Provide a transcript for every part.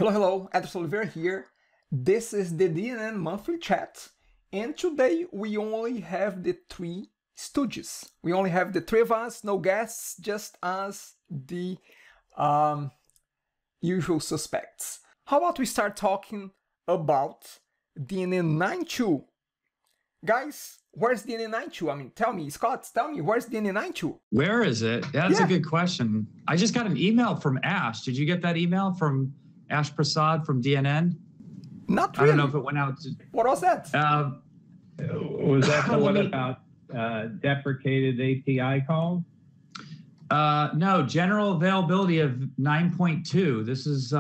Hello, hello, Edson Oliveira here. This is the DNN monthly chat, and today we only have the three stooges. We only have the three of us, no guests, just us, the usual suspects. How about we start talking about DNN 9.2? Guys, where's DNN 9.2? I mean, tell me, Scott, tell me, where's DNN 9.2? Where is it? That's a good question. I just got an email from Ash. Did you get that email from Ash Prasad from DNN? Not really. I don't know if it went out to... What was that? Was that the one about deprecated API calls? No, general availability of 9.2. This is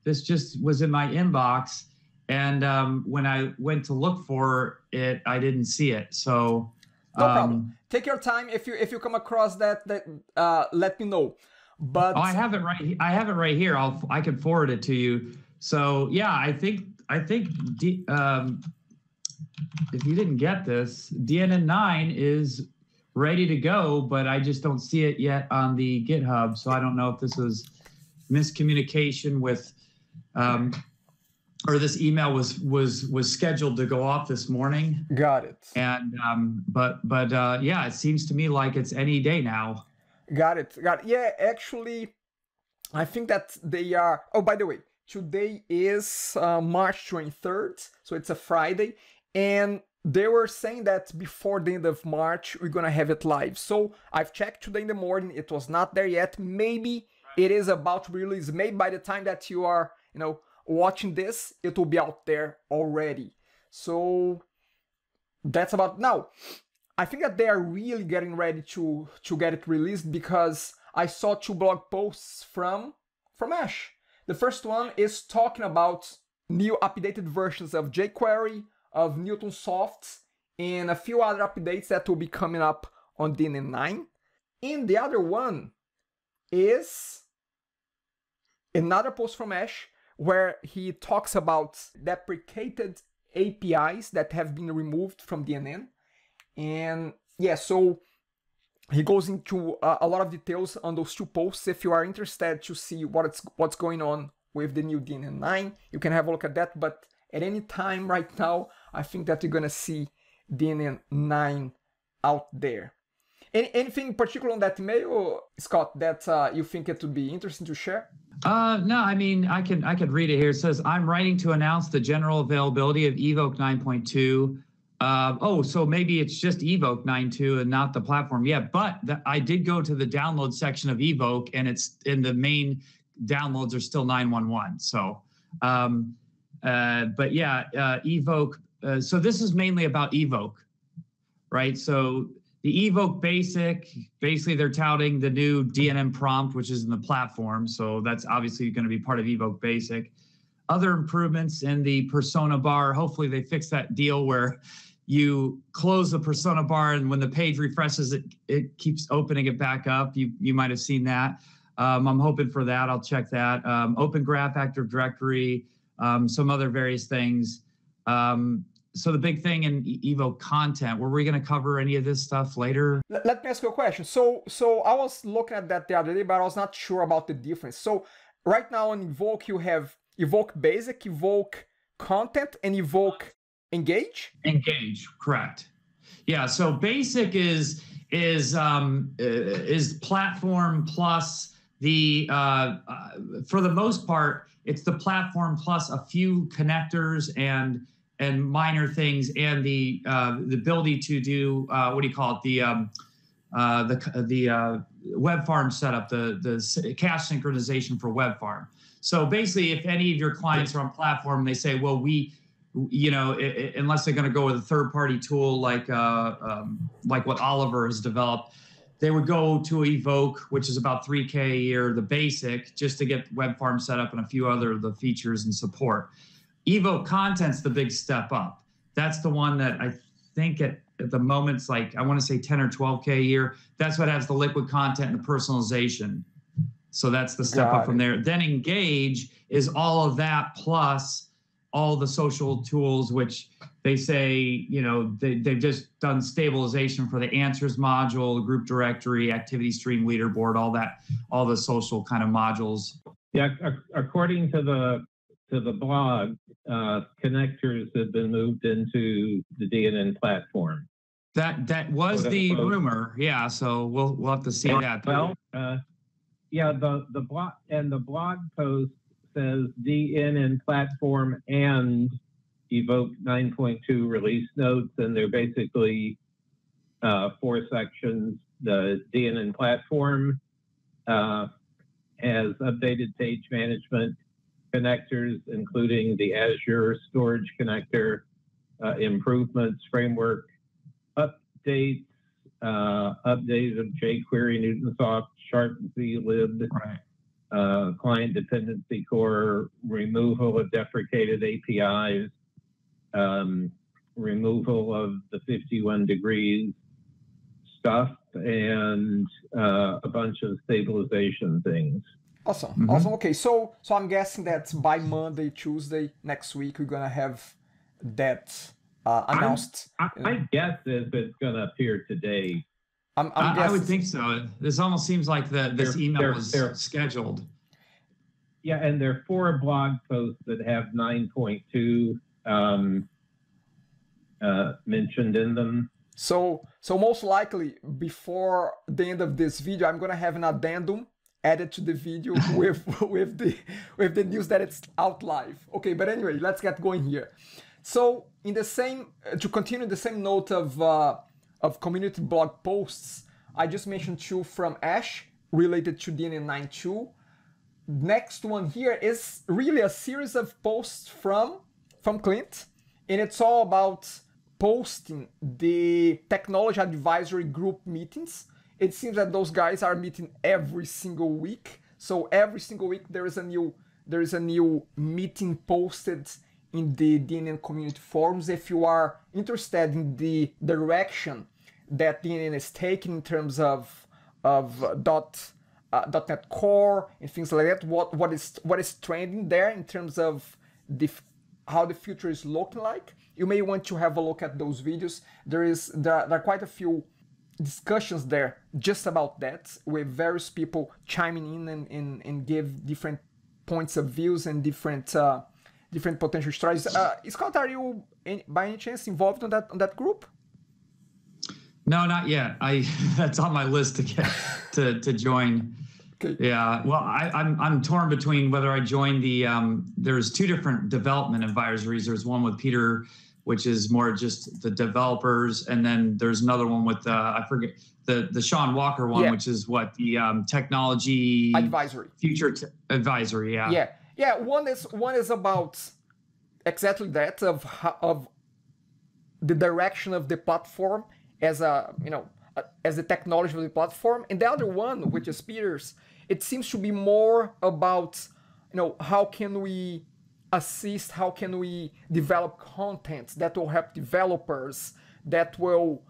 this just was in my inbox, and when I went to look for it, I didn't see it. So no problem. Take your time. If you come across that, let me know. But I have it right. I have it right here. I can forward it to you. So yeah, I think if you didn't get this, DNN 9 is ready to go, but I just don't see it yet on the GitHub. So I don't know if this was miscommunication with, or this email was scheduled to go off this morning. Got it. And but yeah, it seems to me like it's any day now. Got it. Yeah, actually, I think that they are. Oh, by the way, today is March 23rd, so it's a Friday, and they were saying that before the end of March we're gonna have it live. So I've checked today in the morning, it was not there yet. Maybe it is about to be released. Maybe by the time that you are, watching this, it will be out there already. So that's about now. I think that they are really getting ready to get it released, because I saw two blog posts from Ash. The first one is talking about new updated versions of jQuery, of NewtonSoft, and a few other updates that will be coming up on DNN 9. And the other one is another post from Ash where he talks about deprecated APIs that have been removed from DNN. And yeah, so he goes into a lot of details on those two posts. If you are interested to see what's going on with the new DNN 9, you can have a look at that. But at any time right now, I think that you're gonna see DNN 9 out there. Anything particular on that email, Scott, that you think it would be interesting to share? No, I mean, I could read it here. It says, I'm writing to announce the general availability of Invoke 9.2. Oh, so maybe it's just Invoke 9.2 and not the platform. Yeah, but I did go to the download section of Invoke, and it's in the main downloads are still 9.1. So, but yeah, Invoke. So this is mainly about Invoke, right? So the Invoke basic, basically they're touting the new DNN prompt, which is in the platform. So that's obviously going to be part of Invoke basic. Other improvements in the persona bar. Hopefully they fix that deal where you close the persona bar, and when the page refreshes, it keeps opening it back up. You might have seen that. I'm hoping for that. I'll check that. Open Graph, Active Directory, some other various things. So the big thing in Invoke content, were we going to cover any of this stuff later? Let me ask you a question. So I was looking at that the other day, but I was not sure about the difference. So right now on Invoke, you have Invoke Basic, Invoke Content, and Invoke Engage? Engage, correct. Yeah, so Basic is platform plus the, for the most part, it's the platform plus a few connectors and minor things, and the ability to do what do you call it, the web farm setup, the cache synchronization for web farm. So basically, if any of your clients are on platform, they say, well, unless they're going to go with a third-party tool like what Oliver has developed, they would go to Invoke, which is about $3K a year, the basic, just to get web farm set up and a few other of the features and support. Invoke Content's the big step up. That's the one that I think at the moment it's like, I want to say 10 or 12K a year. That's what has the liquid content and the personalization. So that's the step up from there. Then Engage is all of that plus all the social tools, which they say, they've just done stabilization for the answers module, the group directory, activity stream leaderboard, all the social kind of modules. Yeah, according to the to the blog, connectors have been moved into the DNN platform. That was the rumor, yeah. So we'll have to see that. Well, yeah, the blog post says DNN platform and Invoke 9.2 release notes, and they're basically 4 sections. The DNN platform has updated page management connectors, including the Azure storage connector, improvements, framework updates, update of jQuery, NewtonSoft, Sharp, zlib, Right. Client dependency core, removal of deprecated APIs, removal of the 51 degrees stuff, and a bunch of stabilization things. Awesome. Awesome. Okay, so I'm guessing that by Monday, Tuesday next week, we're gonna have that announced. I guess if it's gonna appear today. I would think so. This almost seems like this email was scheduled. Yeah, and there are 4 blog posts that have 9.2 mentioned in them. So most likely before the end of this video, I'm gonna have an addendum added to the video with the news that it's out live. Okay, but anyway, let's get going here. So in the same to continue the same note of community blog posts, I just mentioned 2 from Ash related to DNN 9.2. Next one here is really a series of posts from Clint, and it's all about posting the technology advisory group meetings. It seems that those guys are meeting every single week. So every single week there is a new meeting posted in the DNN community forums. If you are interested in the direction that DNN is taking in terms of .NET Core and things like that, what is trending there in terms of how the future is looking like, you may want to have a look at those videos. There are quite a few discussions there just about that, with various people chiming in and give different points of views and different potential stories. Scott, are you by any chance involved on that group? No, not yet. That's on my list to get to join. Okay. Yeah. Well, I'm torn between whether I join the there's 2 different development advisories. There's one with Peter, which is more just the developers, and then there's another one with I forget the Sean Walker one, yeah, which is what the technology advisory, future advisory. Yeah. Yeah. One is about exactly that of the direction of the platform as as the technology of the platform, and the other one, which is Peter's, it seems to be more about how can we assist, how can we develop content that will help developers, that will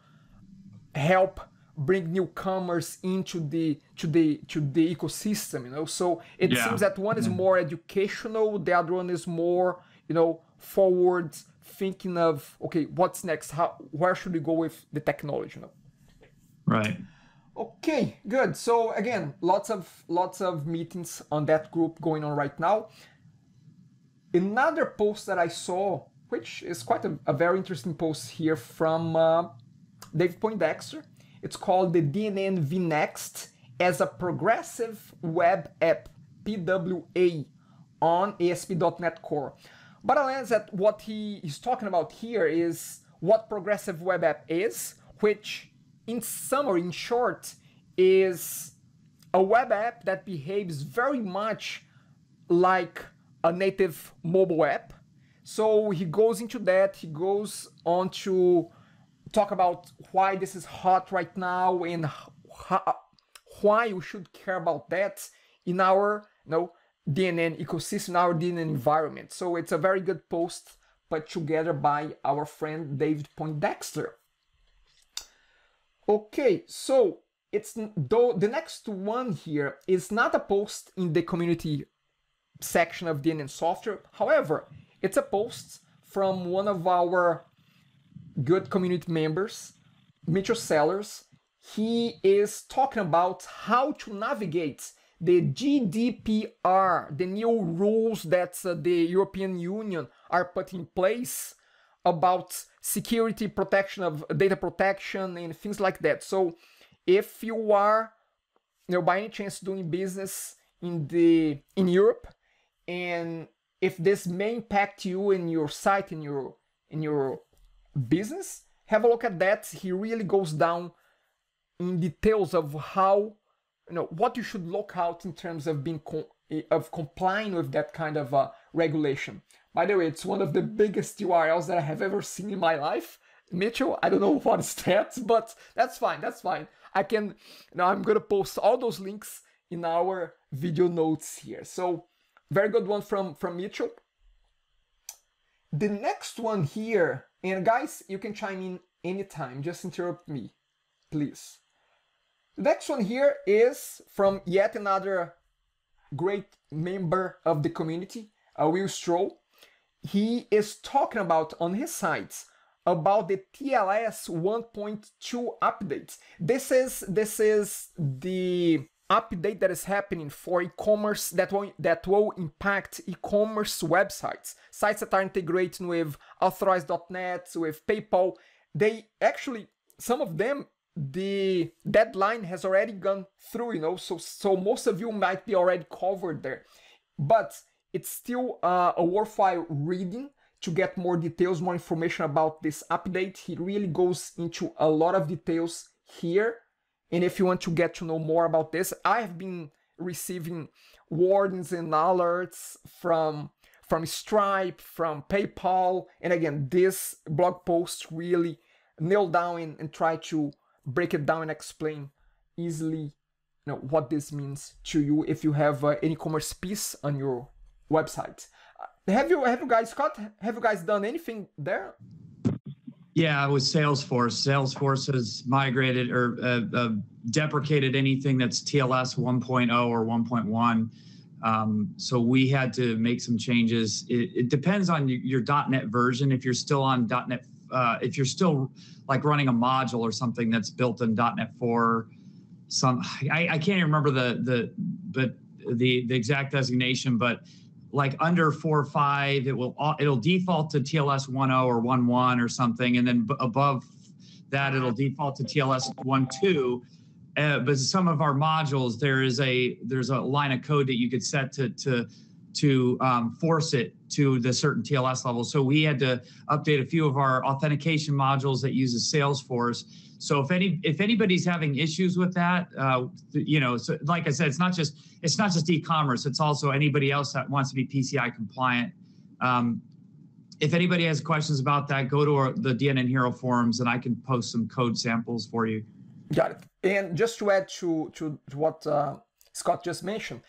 help bring newcomers into the ecosystem. So it seems that one is more educational, the other one is more forward thinking of, okay, what's next, where should we go with the technology. Right. Okay, good. So again, lots of meetings on that group going on right now. Another post that I saw, which is quite a very interesting post here from Dave Poindexter. It's called the DNN vNext as a progressive web app, PWA, on ASP.NET Core. But I'll answer that what he is talking about here is what progressive web app is, which in summary, in short, is a web app that behaves very much like a native mobile app. So he goes into that, he goes on to talk about why this is hot right now and why you should care about that in our DNN ecosystem, our DNN environment. So it's a very good post put together by our friend David Poindexter. Okay, so the next one here is not a post in the community section of DNN software. However, it's a post from one of our good community members, Mitchell Sellers. He is talking about how to navigate the GDPR, the new rules that the European Union are putting in place about security protection of data protection and things like that. So if you are, by any chance doing business in Europe, and if this may impact you in your site, in your business, have a look at that. He really goes down in details of how, what you should look out in terms of being complying with that kind of regulation. By the way, it's one of the biggest URLs that I have ever seen in my life. Mitchell, I don't know what is that, but that's fine. That's fine. I can, I'm gonna post all those links in our video notes here. So very good one from Mitchell. The next one here, and guys, you can chime in anytime, just interrupt me, please. The next one here is from yet another great member of the community, Will Stroll. He is talking about on his sites about the TLS 1.2 updates. This is the update that is happening for e-commerce that will impact e-commerce websites, sites that are integrating with Authorize.net, with PayPal. They actually, some of them, the deadline has already gone through, so most of you might be already covered there, but it's still a worthwhile reading to get more details, more information about this update. He really goes into a lot of details here. And if you want to get to know more about this, I have been receiving warnings and alerts from Stripe, from PayPal. And again, this blog post really nailed down and try to break it down and explain easily what this means to you if you have an e-commerce piece on your website. Have you guys, Scott, have you guys done anything there? Yeah, with Salesforce. Salesforce has migrated or deprecated anything that's TLS 1.0 or 1.1. So we had to make some changes. It depends on your .NET version. If you're still on .NET, if you're still like running a module or something that's built in .NET 4, I can't even remember the exact designation, but like under 4.5, it'll default to TLS 1.0 or 1.1 or something, and then above that it'll default to TLS 1.2. But some of our modules, there's a line of code that you could set to force it to the certain TLS level. So we had to update a few of our authentication modules that uses Salesforce. So if anybody's having issues with that, so like I said, it's not just e-commerce. It's also anybody else that wants to be PCI compliant. If anybody has questions about that, go to the DNN Hero forums, and I can post some code samples for you. Got it. And just to add to what Scott just mentioned,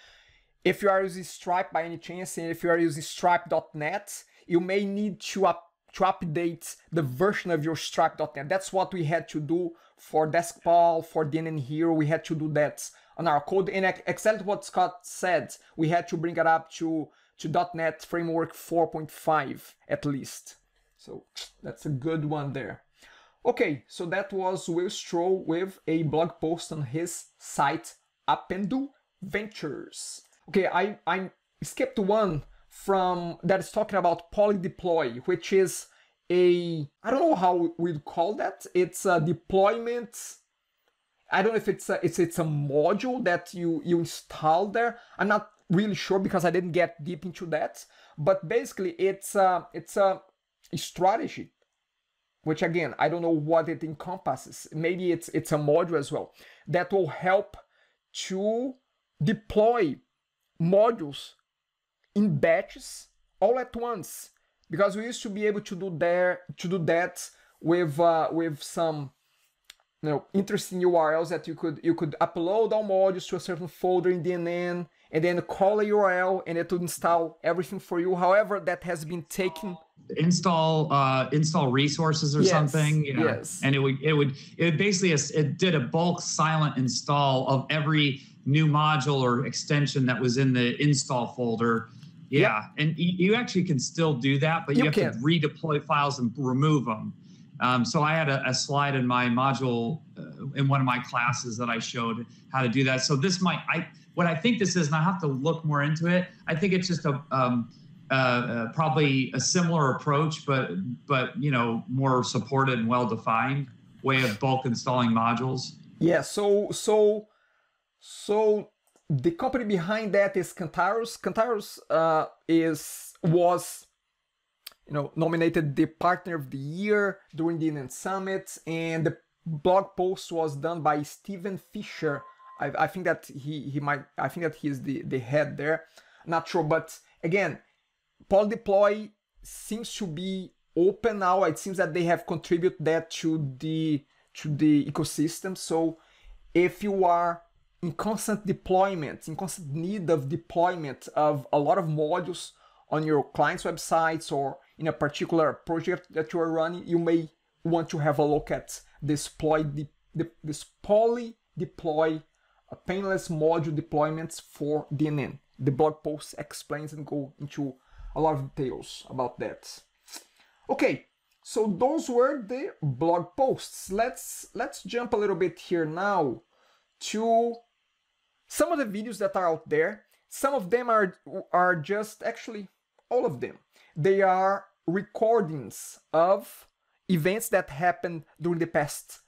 if you are using Stripe by any chance, and if you are using Stripe.net, you may need to update the version of your Stripe.net. That's what we had to do for Deskpal, for DNN Hero. We had to do that on our code. And exactly what Scott said, we had to bring it up to .NET Framework 4.5 at least. So that's a good one there. Okay, so that was Will Stroll with a blog post on his site, Appendu Ventures. Okay, I skipped one from that is talking about PolyDeploy, which is I don't know how we'd call that. It's a deployment. I don't know if it's a module that you install there. I'm not really sure because I didn't get deep into that. But basically, it's a strategy, which again, I don't know what it encompasses. Maybe it's a module as well that will help to deploy modules in batches all at once, because we used to be able to do that with some interesting URLs that you could upload all modules to a certain folder in DNN and then call a URL and it would install everything for you. However, that has been taken. Install resources or something. Yes. And it basically it did a bulk silent install of every new module or extension that was in the install folder. Yeah, yep. And you actually can still do that, but you have to redeploy files and remove them. So I had a slide in my module in one of my classes that I showed how to do that. So this might, what I think this is, and I have to look more into it. I think it's just probably a similar approach, but more supported and well-defined way of bulk installing modules. Yeah. So the company behind that is Cantarus. Cantarus was nominated the Partner of the Year during the DNN Summit, and the blog post was done by Steven Fisher. I think that I think that he is the head there. Not sure, but again, PolyDeploy seems to be open now. It seems that they have contributed that to the ecosystem. So if you are in constant deployment, in constant need of deployment of a lot of modules on your client's websites or in a particular project that you are running, you may want to have a look at this PolyDeploy painless module deployments for DNN. The blog post explains and go into a lot of details about that. Okay, so those were the blog posts. Let's jump a little bit here now to some of the videos that are out there. Some of them are just, actually all of them, they are recordings of events that happened during the past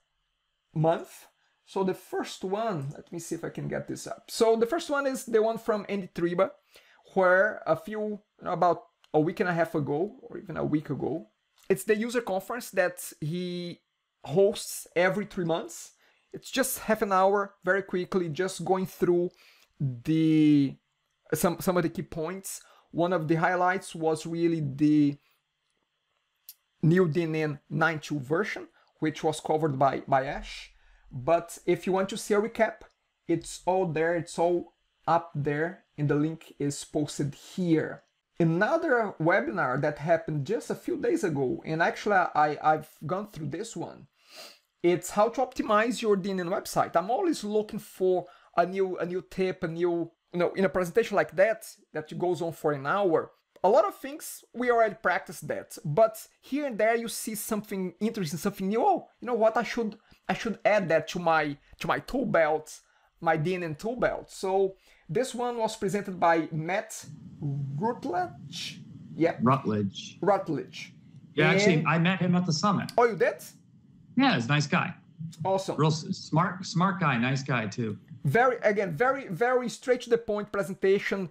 month. So the first one, let me see if I can get this up. So the first one is the one from Andy Triba, where about a week and a half ago, or even a week ago, it's the user conference that he hosts every 3 months. It's just half an hour, very quickly, just going through some of the key points. One of the highlights was really the new DNN 9.2 version, which was covered by Ash. But if you want to see a recap, it's all there, it's all up there, and the link is posted here. Another webinar that happened just a few days ago, and actually I've gone through this one, it's how to optimize your DNN website. I'm always looking for a new tip, in a presentation like that goes on for an hour. A lot of things we already practiced that, but here and there you see something interesting, something new. Oh, you know what? I should add that to my tool belt, my DNN tool belt. So this one was presented by Matt Rutledge. Yeah. Rutledge. Yeah, actually, I met him at the summit. Oh, you did? Yeah, he's a nice guy. Awesome. Real smart guy, nice guy too. Very straight to the point presentation.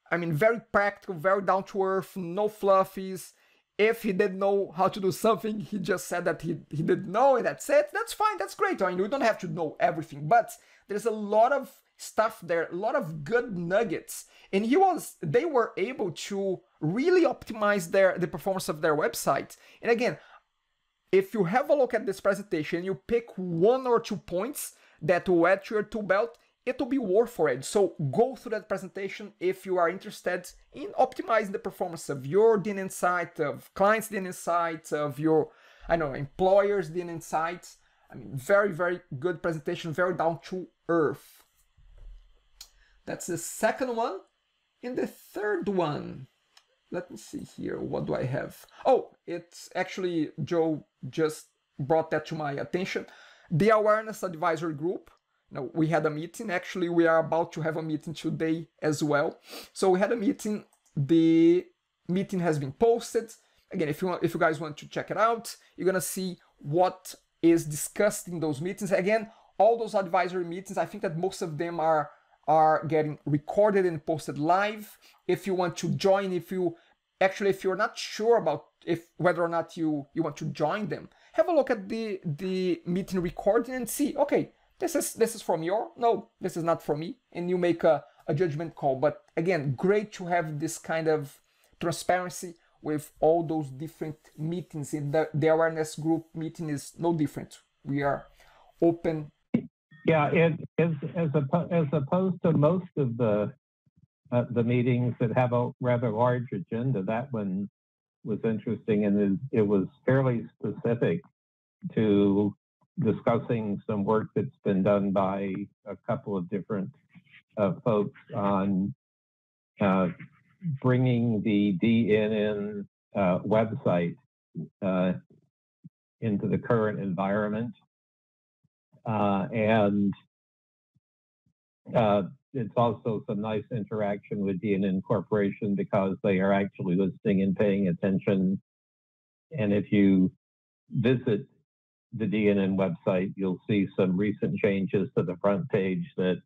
I mean, very practical, very down to earth, no fluffies. If he didn't know how to do something, he just said that he didn't know, and that's it. That's fine, that's great. I mean, we don't have to know everything, but there's a lot of stuff there, a lot of good nuggets. And they were able to really optimize the performance of their website. And again, if you have a look at this presentation, you pick 1 or 2 points that will add to your tool belt, it will be worth for it. So go through that presentation if you are interested in optimizing the performance of your DNN site, of clients' DNN site, of your, employers' DNN sites. I mean, very, very good presentation, very down to earth. That's the second one. And the third one, let me see here, what do I have? Oh, it's actually, Joe just brought that to my attention. The Awareness Advisory Group. We had a meeting. Actually, we are about to have a meeting today as well. So we had a meeting. The meeting has been posted. Again, if you guys want to check it out, you're gonna see what is discussed in those meetings. Again, all those advisory meetings, I think that most of them are getting recorded and posted live. If you want to join, if you're not sure about whether or not you want to join them, have a look at the meeting recording and see, okay, this is from no, this is not for me, and you make a judgment call. But again, great to have this kind of transparency with all those different meetings. In the awareness group meeting is no different. We are open. Yeah, as opposed to most of the meetings that have a rather large agenda, that one was interesting, and it was fairly specific to discussing some work that's been done by a couple of different folks on bringing the DNN website into the current environment. and it's also some nice interaction with DNN Corporation because they are actually listening and paying attention. And if you visit the DNN website, you'll see some recent changes to the front page that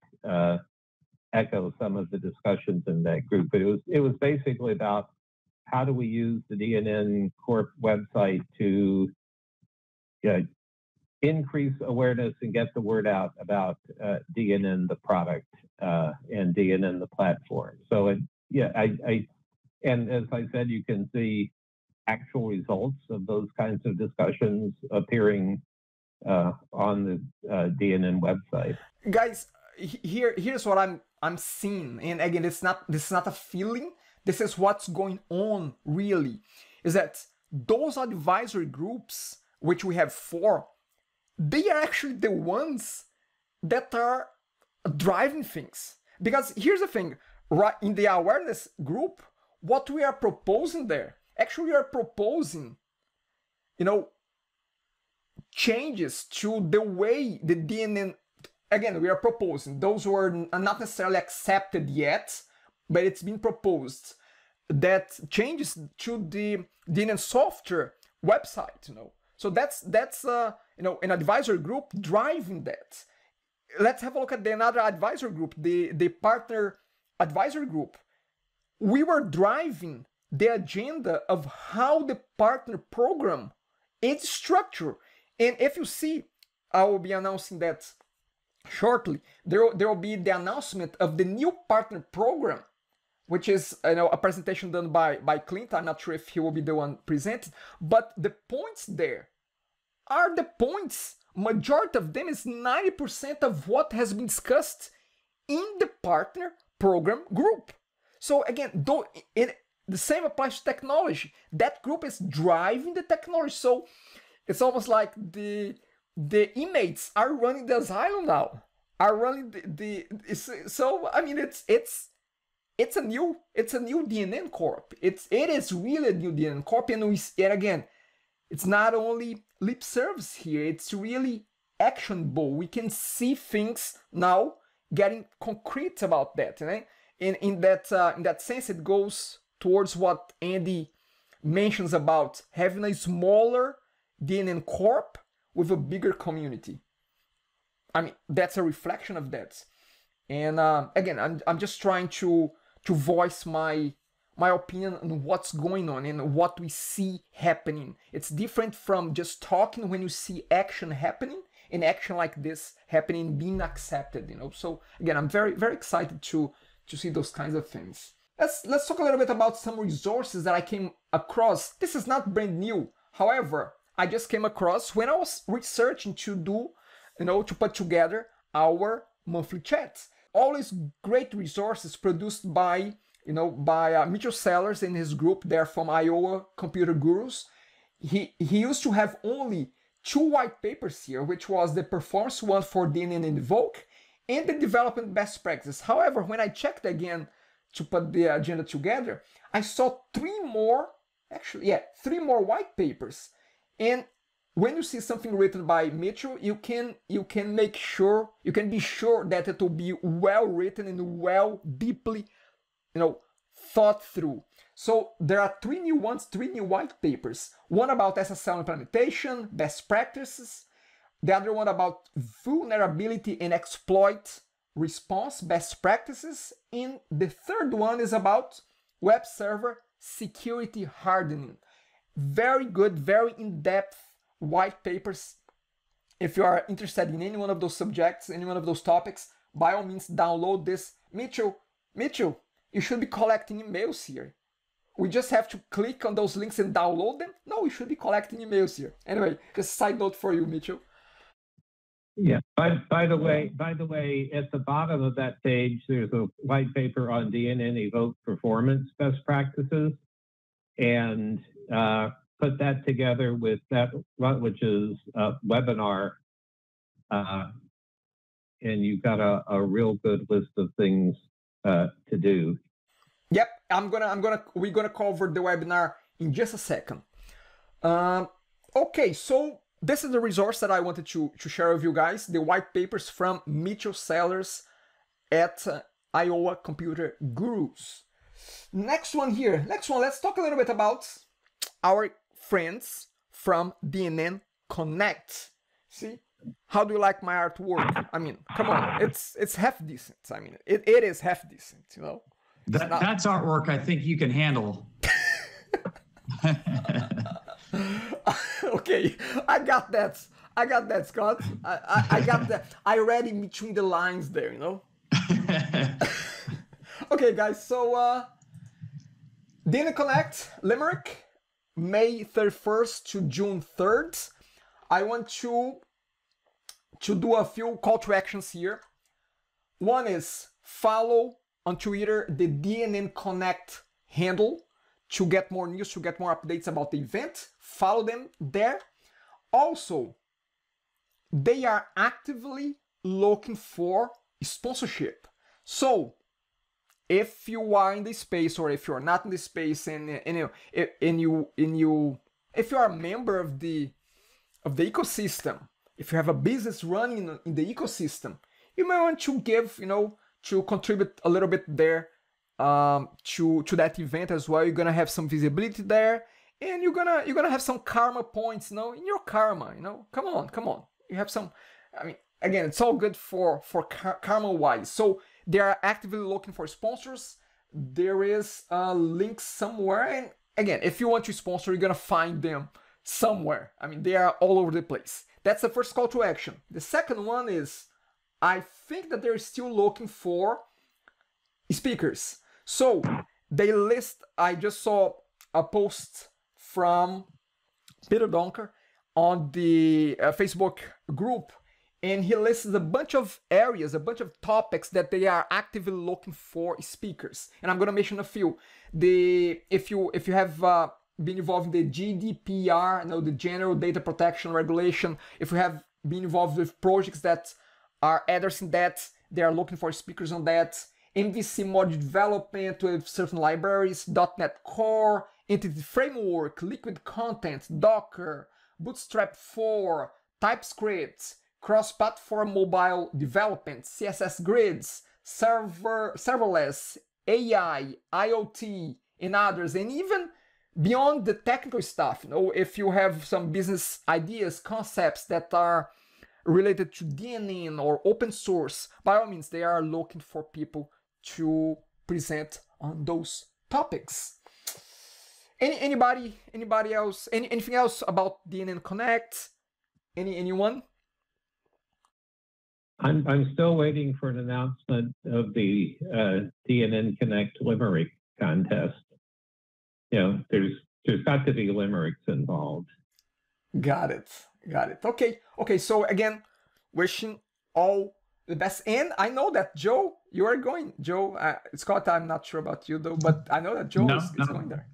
echo some of the discussions in that group. But it was basically about how do we use the DNN Corp website to increase awareness and get the word out about DNN, the product, and DNN, the platform. So and as I said, you can see actual results of those kinds of discussions appearing on the DNN website. Guys, here's what I'm seeing, and again, this is not a feeling. This is what's going on really. Is that those advisory groups, which we have 4, they are actually the ones that are driving things. Because here's the thing, right in the awareness group, what we are proposing there, actually we are proposing, changes to the way the DNN, again, we are proposing, those were not necessarily accepted yet, but it's been proposed, that changes to the DNN software website, So that's an advisory group driving that. Let's have a look at another advisory group, the partner advisory group. We were driving the agenda of how the partner program is structured. And if you see, I will be announcing that shortly. There will be the announcement of the new partner program, which is a presentation done by Clint. I'm not sure if he will be the one presented, but the points there are the points. Majority of them is 90% of what has been discussed in the partner program group. So again, the same applies to technology. That group is driving the technology. So it's almost like the inmates are running the asylum now. Are running so I mean it's a new DNN Corp. It is really a new DNN Corp, and again, it's not only lip service here, it's really actionable. We can see things now getting concrete about that. Right? In that sense, it goes towards what Andy mentions about having a smaller DNN Corp with a bigger community. I mean, that's a reflection of that. And again, I'm just trying to voice my opinion on what's going on and what we see happening. It's different from just talking when you see action happening, and action like this happening, being accepted, So again, I'm very, very excited to see those kinds of things. Let's talk a little bit about some resources that I came across. This is not brand new. However, I just came across when I was researching to do, to put together our monthly chats. Always great resources produced by Mitchell Sellers and his group there from Iowa Computer Gurus. He used to have only 2 white papers here, which was the performance one for DNN Invoke and the development best practices. However, when I checked again to put the agenda together, I saw 3 more white papers. And when you see something written by Mitchell, you can be sure that it will be well written and deeply thought through. So there are 3 new white papers. One about SSL implementation, best practices. The other one about vulnerability and exploit response, best practices. And the third one is about web server security hardening. Very good, very in-depth white papers. If you are interested in any one of those subjects, any one of those topics, by all means download this. Mitchell, you should be collecting emails here. We just have to click on those links and download them? No, we should be collecting emails here. Anyway, just a side note for you, Mitchell. Yeah. By the way, at the bottom of that page, there's a white paper on DNN Evoke performance best practices, and put that together with that, which is a webinar, and you've got a real good list of things to do. Yep, we're gonna cover the webinar in just a second. Okay, so this is the resource that I wanted to share with you guys, the white papers from Mitchell Sellers at Iowa Computer Gurus. Next one here. Next one, let's talk a little bit about our friends from DNN Connect. See? How do you like my artwork? I mean, come on, it's half decent. I mean, it is half decent, you know? That's artwork I think you can handle. Okay, I got that, Scott. I got that. I read in between the lines there, you know? Okay, guys, so DNN Connect, Limerick, May 31st to June 3rd. I want to do a few call to actions here. One is follow on Twitter the DNN Connect handle to get more news, to get more updates about the event. Follow them there. Also, they are actively looking for sponsorship. So, if you are in the space or if you're not in the space and if you are a member of the ecosystem, if you have a business running in the ecosystem, you may want to give, to contribute a little bit there to that event as well. You're gonna have some visibility there, and you're gonna have some karma points, in your karma, Come on. You have some. I mean, again, it's all good for karma wise. So they are actively looking for sponsors. There is a link somewhere, and again, if you want to sponsor, you're gonna find them somewhere. I mean, they are all over the place. That's the first call to action. The second one is, I think that they're still looking for speakers. So they list, I just saw a post from Peter Donker on the Facebook group, and he lists a bunch of areas, a bunch of topics that they are actively looking for speakers. And I'm going to mention a few. If you have been involved in the GDPR, the General Data Protection Regulation, if you have been involved with projects that are addressing that, they are looking for speakers on that. MVC module development with certain libraries, .NET Core, Entity Framework, Liquid Content, Docker, Bootstrap 4, TypeScript, cross-platform mobile development, CSS grids, serverless, AI, IoT, and others, and even beyond the technical stuff. If you have some business ideas, concepts that are related to DNN or open source, by all means, they are looking for people to present on those topics. Anybody else? Anything else about DNN Connect? Anyone? I'm still waiting for an announcement of the DNN Connect Limerick contest. There's got to be limericks involved. Got it. Okay. So again, wishing all the best. And I know that Joe, you are going. Joe, Scott, I'm not sure about you though, but I know that Joe is going there.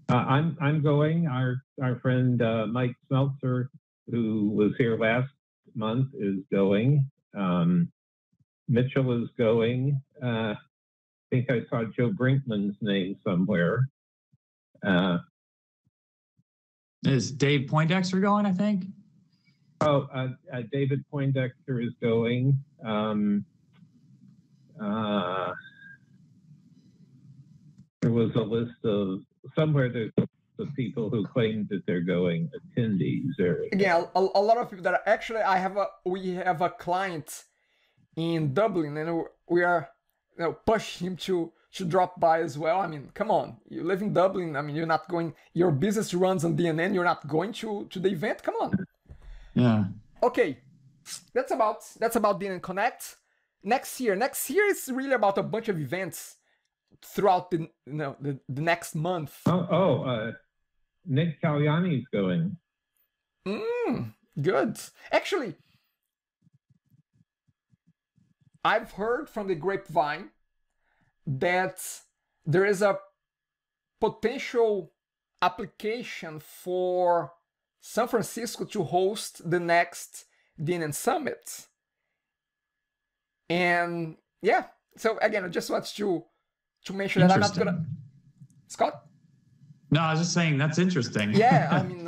I'm going. Our friend Mike Smeltzer, who was here last month, is going. Mitchell is going. I think I saw Joe Brinkman's name somewhere. Is Dave Poindexter going, I think? David Poindexter is going. There was a list of, somewhere there's the people who claim that they're going, attendees. Yeah, a lot of people that are, actually, we have a client in Dublin, and we are pushing him to drop by as well. I mean, come on, you live in Dublin. I mean, you're not going, your business runs on DNN, you're not going to the event. Come on. Yeah. Okay, that's about DNN Connect. Next year is really about a bunch of events throughout the next month. Nick Kalyani's going. Good. Actually, I've heard from the grapevine that there is a potential application for San Francisco to host the next DNN Summit. And yeah, so again, I just want to mention that I'm not gonna... Scott? No, I was just saying that's interesting. Yeah, I mean,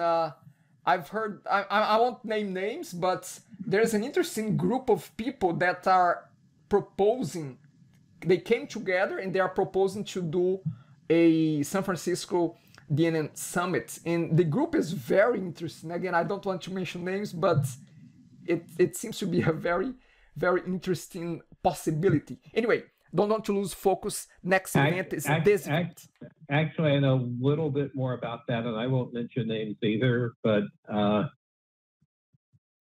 I've heard, I won't name names, but there's an interesting group of people that are proposing, they came together and they are proposing to do a San Francisco DNN Summit. And the group is very interesting. Again, I don't want to mention names, but it seems to be a very, very interesting possibility. Anyway, don't want to lose focus. Next event is this event. Actually, I know a little bit more about that, and I won't mention names either, but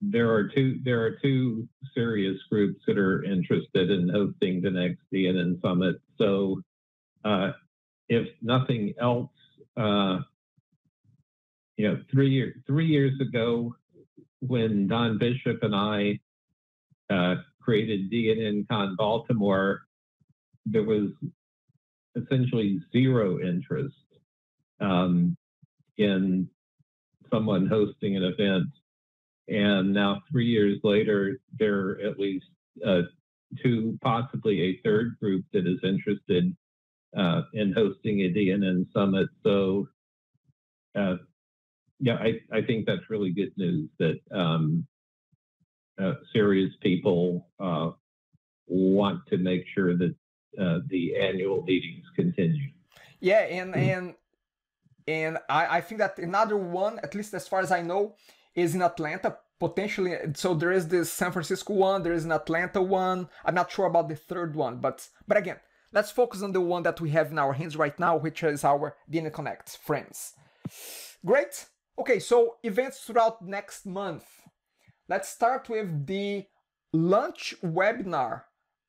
there are two serious groups that are interested in hosting the next DNN Summit. So if nothing else, 3 years ago, when Don Bishop and I created DNN Con Baltimore, there was essentially zero interest in someone hosting an event. And now 3 years later, there are at least two, possibly a third group that is interested in hosting a DNN Summit. So yeah, I think that's really good news that serious people want to make sure that the annual meetings continue. Yeah, and I think that another one, at least as far as I know, is in Atlanta, potentially. So there is this San Francisco one, there is an Atlanta one. I'm not sure about the third one, but again, let's focus on the one that we have in our hands right now, which is our DNN Connect friends. Great. Okay, so events throughout next month. Let's start with the launch webinar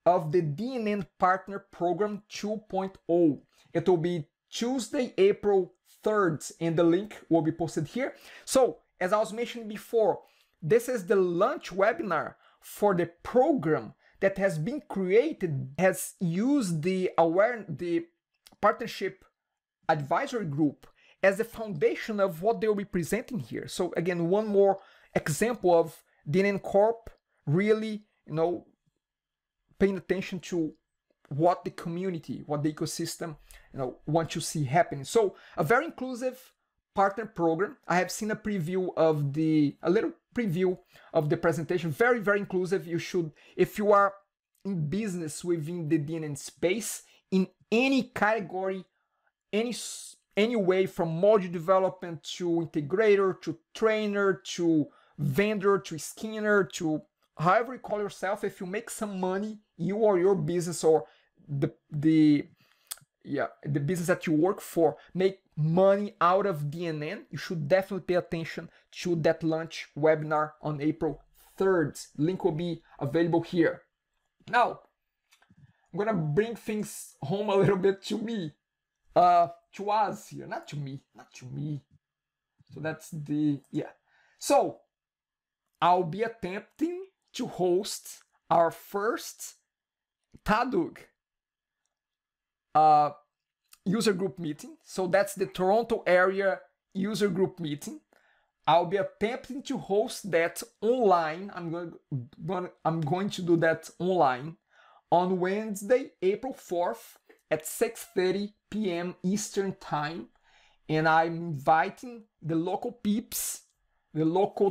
of the DNN Partner Program 2.0. It will be Tuesday, April 3rd, and the link will be posted here. So, as I was mentioning before, this is the launch webinar for the program that has been created, has used the partnership advisory group as the foundation of what they will be presenting here. So again, one more example of DNN Corp really, paying attention to what the community, what the ecosystem, want to see happening. So a very inclusive partner program. I have seen a little preview of the presentation. Very, very inclusive. You should, if you are in business within the DNN space, in any category, any way, from module development to integrator, to trainer, to vendor, to skinner, to however you call yourself, if you make some money, you or your business or the business that you work for make money out of DNN, you should definitely pay attention to that launch webinar on April 3rd. Link will be available here. Now, I'm gonna bring things home a little bit to me, to us here, not to me. So that's So I'll be attempting to host our first TADUG user group meeting. So that's the Toronto area user group meeting. I'll be attempting to host that online. I'm going to do that online on Wednesday, April 4th at 6:30 p.m. Eastern Time. And I'm inviting the local peeps, the local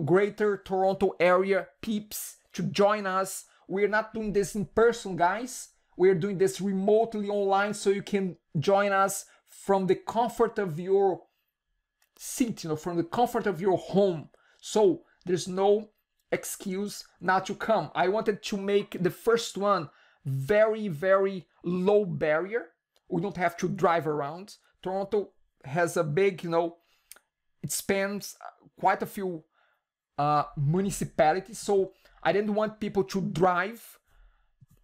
Greater Toronto area peeps to join us. We're not doing this in person, guys. We're doing this remotely online, so you can join us from the comfort of your seat, from the comfort of your home. So there's no excuse not to come. I wanted to make the first one very, very low barrier. We don't have to drive around. Toronto has a big, it spans quite a few municipalities, so I didn't want people to drive.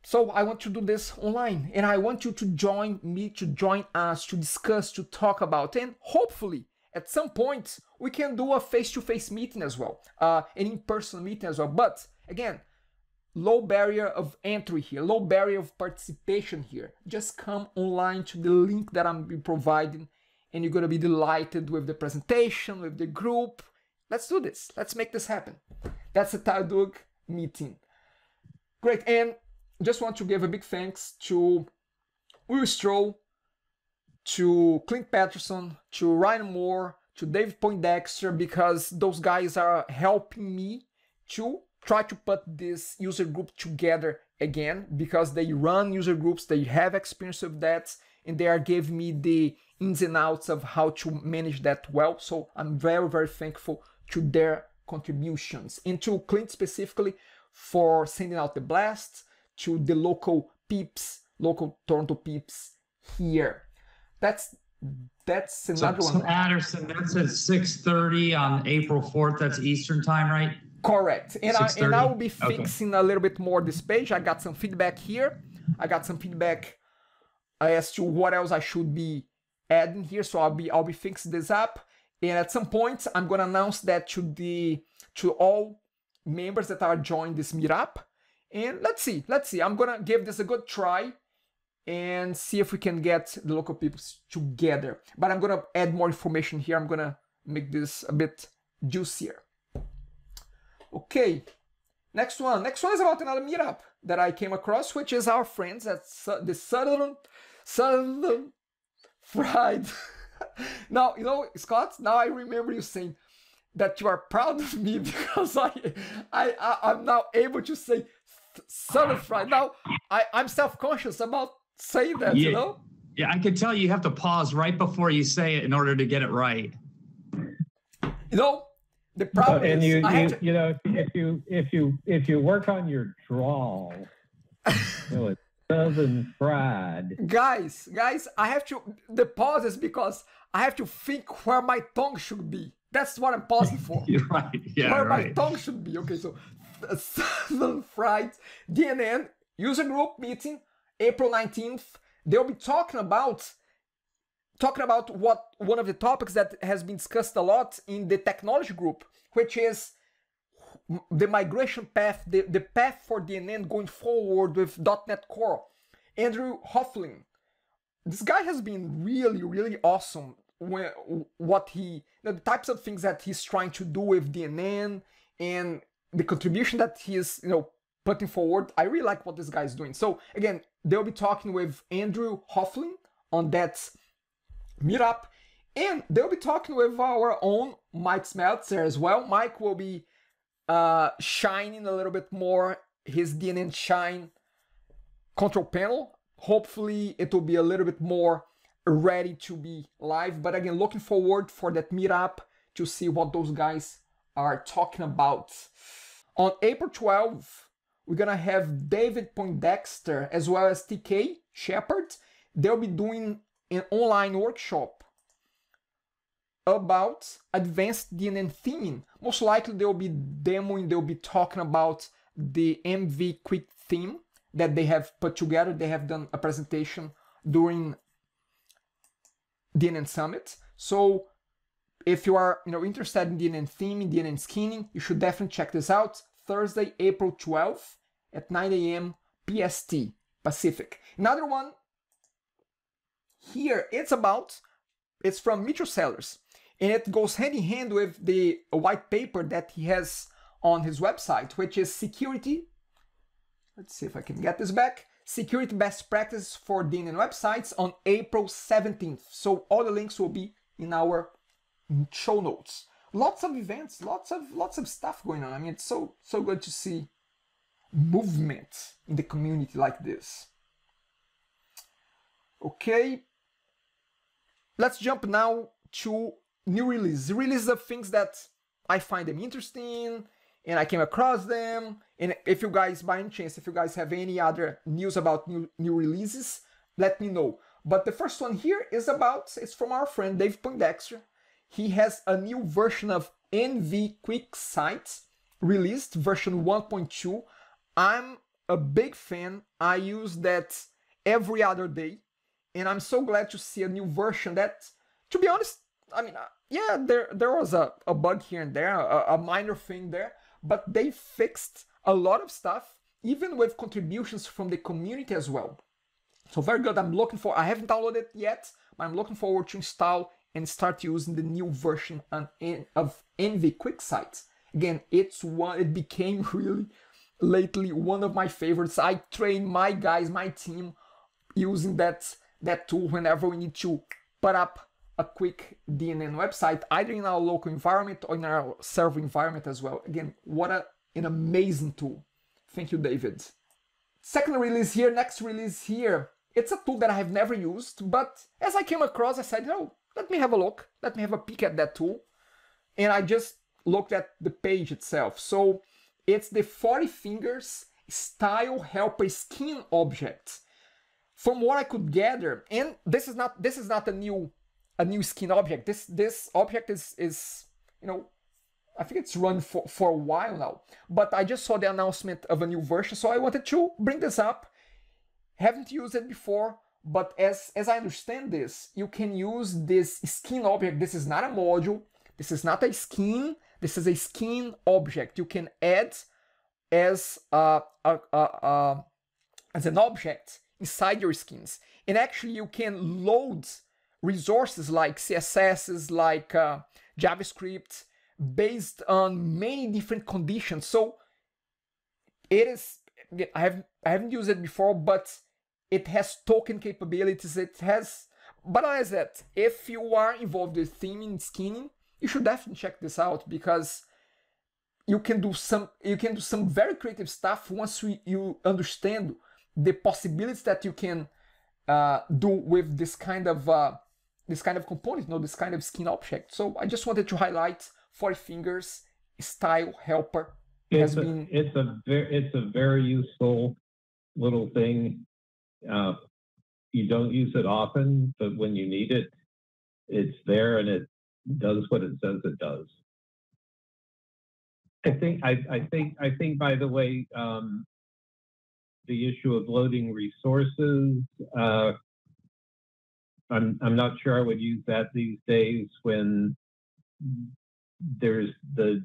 So I want to do this online, and I want you to join me, to join us, to discuss, to talk about, and hopefully at some point we can do a face-to-face meeting as well, an in-person meeting as well. But again, low barrier of entry here, low barrier of participation here. Just come online to the link that I'm providing, and you're gonna be delighted with the presentation, with the group. Let's do this. Let's make this happen. That's a TADUG meeting. Great, and just want to give a big thanks to Will Stroll, to Clint Patterson, to Ryan Moore, to Dave Poindexter, because those guys are helping me to try to put this user group together again, because they run user groups, they have experience with that, and they are giving me the ins and outs of how to manage that well. So I'm very, very thankful to their contributions, and to Clint specifically for sending out the blast, to the local peeps, local Toronto peeps here. That's another one. So Anderson, that's at 6:30 on April 4th. That's Eastern time, right? Correct. And I will be Okay. fixing a little bit more this page. I got some feedback here. I got some feedback as to what else I should be adding here. So I'll be fixing this up. And at some point, I'm gonna announce that to all members that are joining this meetup. And let's see. I'm gonna give this a good try and see if we can get the local people together. But I'm gonna add more information here. I'm gonna make this a bit juicier. Okay, next one is about another meetup that I came across, which is our friends at the Southern Fried. Now, you know, Scott, now I remember you saying that you are proud of me because I'm now able to say Southern Fried. Now, I'm self-conscious about saying that, Yeah. you know? Yeah, I can tell you have to pause right before you say it in order to get it right. You know, the problem And is you know, if you work on your drawl, you know, it's Southern Fried. Guys, I have to, the pause is because I have to think where my tongue should be. That's what I'm pausing for. You're right. Yeah, Where right. my tongue should be. Okay, so Southern Fried DNN user group meeting, April 19th. They'll be talking about what one of the topics that has been discussed a lot in the technology group, which is the migration path, the path for DNN going forward with .NET Core. Andrew Hoefling, this guy has been really, really awesome. The types of things that he's trying to do with DNN and the contribution that he's, putting forward. I really like what this guy is doing. So again, they'll be talking with Andrew Hoefling on that meetup, and they'll be talking with our own Mike Smeltzer as well. Mike will be shining a little bit more his DNN Shine control panel. Hopefully it will be a little bit more ready to be live, but again, looking forward for that meetup to see what those guys are talking about. On April 12th, we're gonna have David Poindexter as well as TK Shepard. They'll be doing an online workshop about advanced DNN theming. Most likely they'll be talking about the MV Quick theme that they have put together. They have done a presentation during DNN Summit. So if you are interested in DNN theming, DNN skinning, you should definitely check this out. Thursday, April 12th at 9 a.m. PST, Pacific. Another one here, it's from Mitchell Sellers, and it goes hand in hand with the white paper that he has on his website, which is security. Let's see if I can get this back. Security best practices for DNN websites on April 17th. So all the links will be in our show notes. Lots of events, lots of stuff going on. I mean, it's so good to see movement in the community like this. Okay, let's jump now to new releases. Releases of things that I find them interesting and I came across them. And if you guys, by any chance, if you guys have any other news about new releases, let me know. But the first one here is it's from our friend Dave Poindexter. He has a new version of NV Quick Sites released, version 1.2. I'm a big fan. I use that every other day. And I'm so glad to see a new version that, to be honest, I mean, yeah, there was a bug here and there, a minor thing there, but they fixed a lot of stuff, even with contributions from the community as well. So very good. I haven't downloaded it yet, but I'm looking forward to install and start using the new version of NV Quick Sites. Again, it became really lately one of my favorites. I train my guys, my team, using that tool whenever we need to put up a quick DNN website, either in our local environment or in our server environment as well. Again, what an amazing tool. Thank you, David. Second release here, next release here. It's a tool that I have never used, but as I came across, I said, oh, let me have a look. Let me have a peek at that tool. And I just looked at the page itself. So it's the 40 fingers style helper skin object. From what I could gather, and this is not a new skin object. This object is you know, I think it's run for a while now, but I just saw the announcement of a new version, so I wanted to bring this up. Haven't used it before, but as I understand this, you can use this skin object. This is not a module, this is not a skin, this is a skin object. You can add as an object inside your skins, and actually you can load resources like CSS, like JavaScript, based on many different conditions. So it is, I haven't used it before, but it has token capabilities. It has, but as that, if you are involved with theming, skinning, you should definitely check this out, because you can do some very creative stuff once you understand the possibilities that you can do with this kind of component, you know, this kind of skin object. So I just wanted to highlight 40 fingers style helper. It's a very useful little thing. You don't use it often, but when you need it, it's there and it does what it says it does. I think by the way, the issue of loading resources, I'm not sure I would use that these days when there's the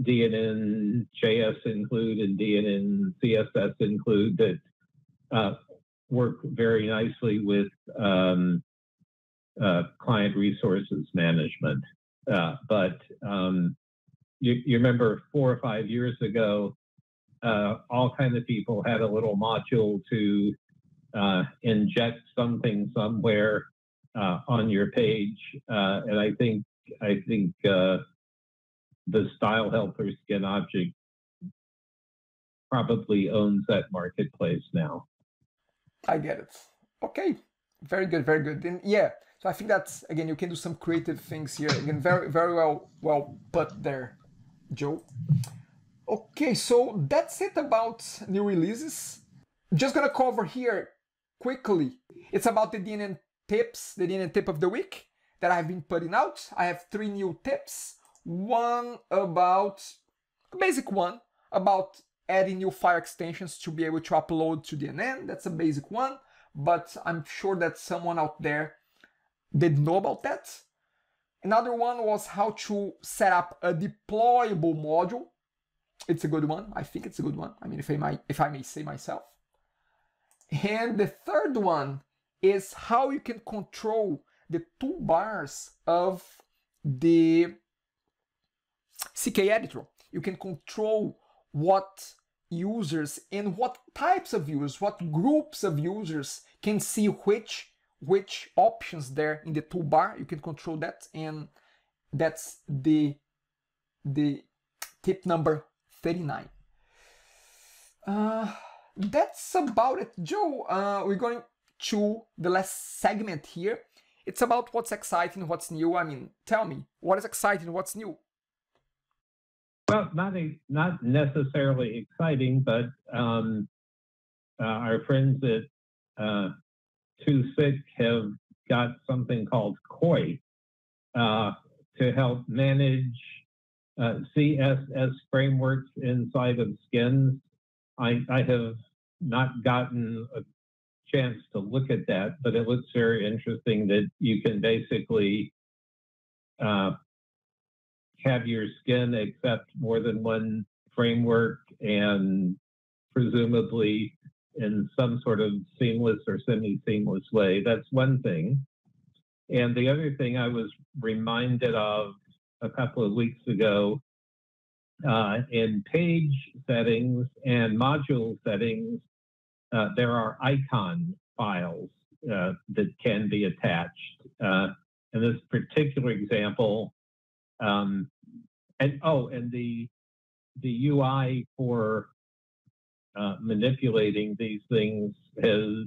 DNN JS include and DNN CSS include that work very nicely with client resources management. But you remember 4 or 5 years ago, all kinds of people had a little module to inject something somewhere on your page, and I think the style helper skin object probably owns that marketplace now. I get it. Okay, very good, very good. And yeah, so I think that's, again, you can do some creative things here. Again, very well put there, Joe. Okay, so that's it about new releases. Just gonna cover here quickly. It's about the DNN tips, the DNN tip of the week that I've been putting out. I have 3 new tips. One about, a basic one, about adding new file extensions to be able to upload to DNN. That's a basic one, but I'm sure that someone out there did know about that. Another one was how to set up a deployable module. It's a good one. I think it's a good one. I mean, if I may say myself. And the third one is how you can control the toolbars of the CK editor. You can control what users and what types of users, what groups of users can see which options there in the toolbar. You can control that, and that's the tip number 39. That's about it, Joe. We're going to the last segment here. It's about what's exciting, what's new. I mean, tell me, what is exciting, what's new? Well, not necessarily exciting, but our friends at TADUG have got something called Koi to help manage CSS frameworks inside of skins. I have not gotten a chance to look at that, but it looks very interesting that you can basically have your skin accept more than one framework, and presumably in some sort of seamless or semi-seamless way. That's one thing. And the other thing I was reminded of a couple of weeks ago, in page settings and module settings, there are icon files that can be attached. in this particular example, and the UI for manipulating these things has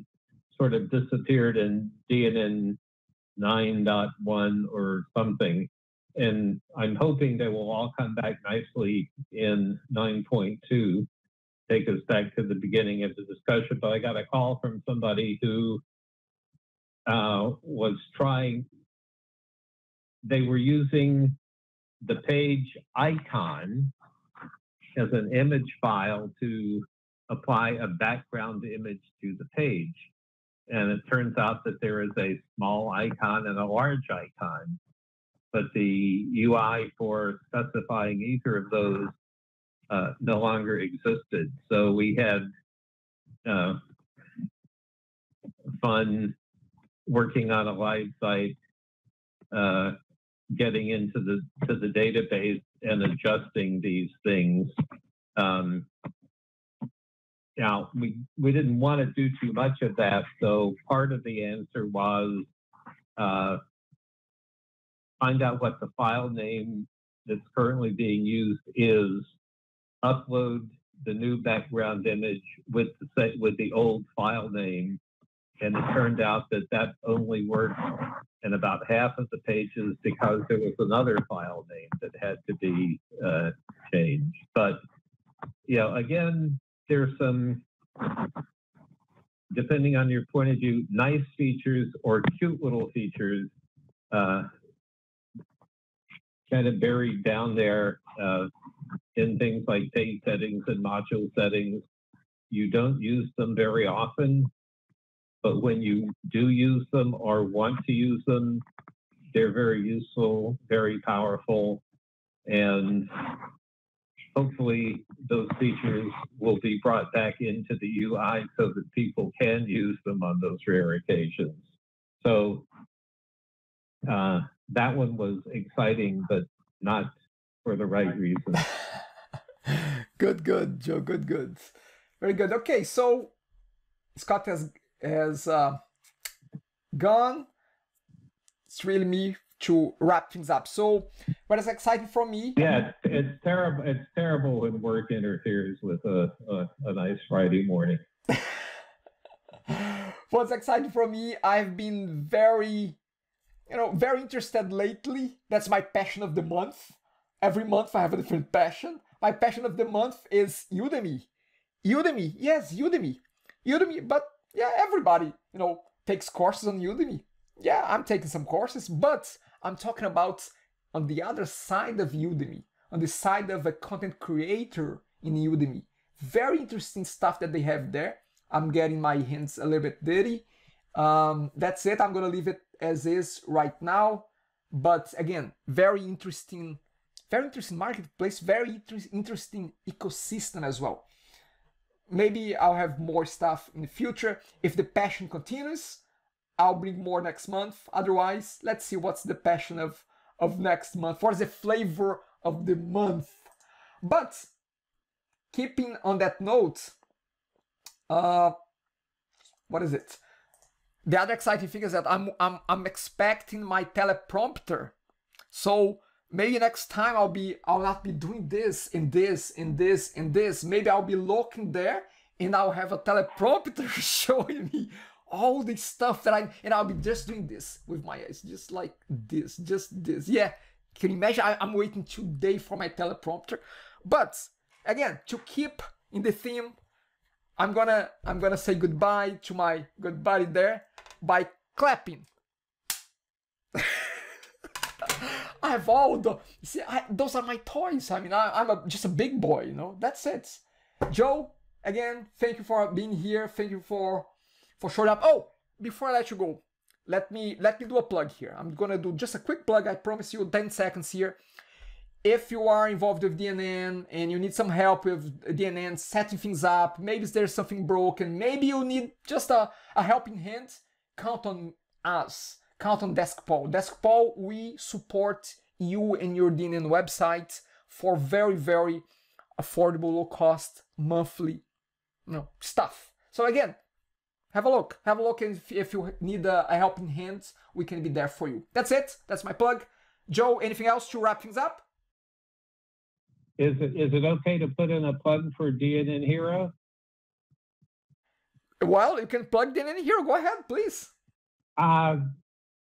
sort of disappeared in DNN 9.1 or something. And I'm hoping they will all come back nicely in 9.2, take us back to the beginning of the discussion. But I got a call from somebody who was trying, they were using the page icon as an image file to apply a background image to the page. And it turns out that there is a small icon and a large icon, but the UI for specifying either of those no longer existed. So we had fun working on a live site, getting into the database and adjusting these things. Now, we didn't want to do too much of that, so part of the answer was find out what the file name that's currently being used is, upload the new background image with the old file name, and it turned out that that only worked in about half of the pages because there was another file name that had to be changed. But again, there's some, depending on your point of view, nice features or cute little features kind of buried down there in things like page settings and module settings. You don't use them very often, but when you do use them or want to use them, they're very useful, very powerful, and hopefully those features will be brought back into the UI so that people can use them on those rare occasions. So that one was exciting, but not for the right reasons. Good, Joe. Good. Very good. Okay, so Scott has gone. It's really me to wrap things up. So what is exciting for me? Yeah, it's terrible. It's terrible when work interferes with a nice Friday morning. What's exciting for me? I've been very interested lately. That's my passion of the month. Every month I have a different passion. My passion of the month is Udemy. Udemy, yes, Udemy. But yeah, everybody, takes courses on Udemy. Yeah, I'm taking some courses, but I'm talking about on the other side of Udemy, on the side of a content creator in Udemy. Very interesting stuff that they have there. I'm getting my hands a little bit dirty. That's it. I'm going to leave it as is right now. But again, very interesting marketplace, very interesting ecosystem as well. Maybe I'll have more stuff in the future. If the passion continues, I'll bring more next month. Otherwise, let's see what's the passion of next month. What's the flavor of the month? But keeping on that note, what is it? The other exciting thing is that I'm expecting my teleprompter. So maybe next time I'll not be doing this and this and this and this. Maybe I'll be looking there and I'll have a teleprompter showing me all the stuff that and I'll be just doing this with my eyes, just like this, just this. Yeah, can you imagine? I'm waiting today for my teleprompter. But again, to keep in the theme, I'm gonna say goodbye to my good buddy there by clapping. I have all the, see, those are my toys. I mean, I'm just a big boy, That's it. Joe, again, thank you for being here. Thank you for showing up. Oh, before I let you go, let me do a plug here. I'm gonna do just a quick plug. I promise you 10 seconds here. If you are involved with DNN and you need some help with DNN setting things up, maybe there's something broken, maybe you need just a helping hand, count on us. Count on DeskPaul. DeskPaul, we support you and your DNN website for very, very affordable, low cost, monthly, stuff. So again, have a look. Have a look, and if you need a helping hand, we can be there for you. That's it. That's my plug. Joe, anything else to wrap things up? Is it okay to put in a plug for DNN Hero? Well, you can plug DNN Hero. Go ahead, please.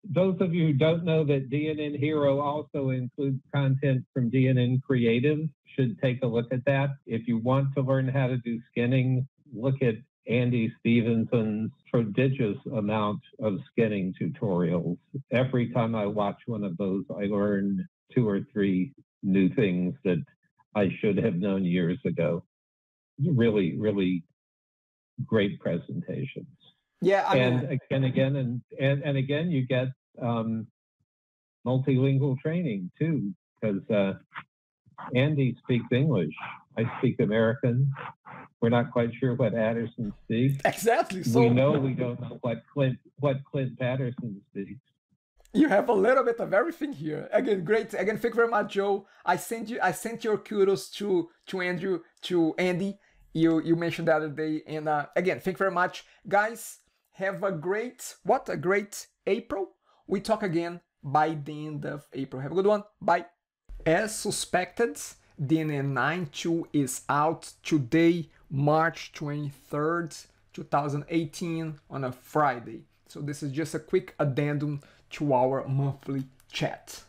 Those of you who don't know that DNN Hero also includes content from DNN Creative should take a look at that. If you want to learn how to do skinning, look at Andy Stevenson's prodigious amount of skinning tutorials. Every time I watch one of those, I learn 2 or 3 new things that I should have known years ago. Really, really great presentations. Yeah, again, you get multilingual training too, because Andy speaks English. I speak American. We're not quite sure what Addison speaks. Exactly. So we don't know what Clint Patterson speaks. You have a little bit of everything here. Again, great. Again, thank you very much, Joe. I sent your kudos to Andrew, to Andy. You mentioned the other day, and again, thank you very much, guys. Have a great April. We talk again by the end of April. Have a good one. Bye. As suspected, DNN 9.2 is out today, March 23rd, 2018, on a Friday. So this is just a quick addendum to our monthly chat.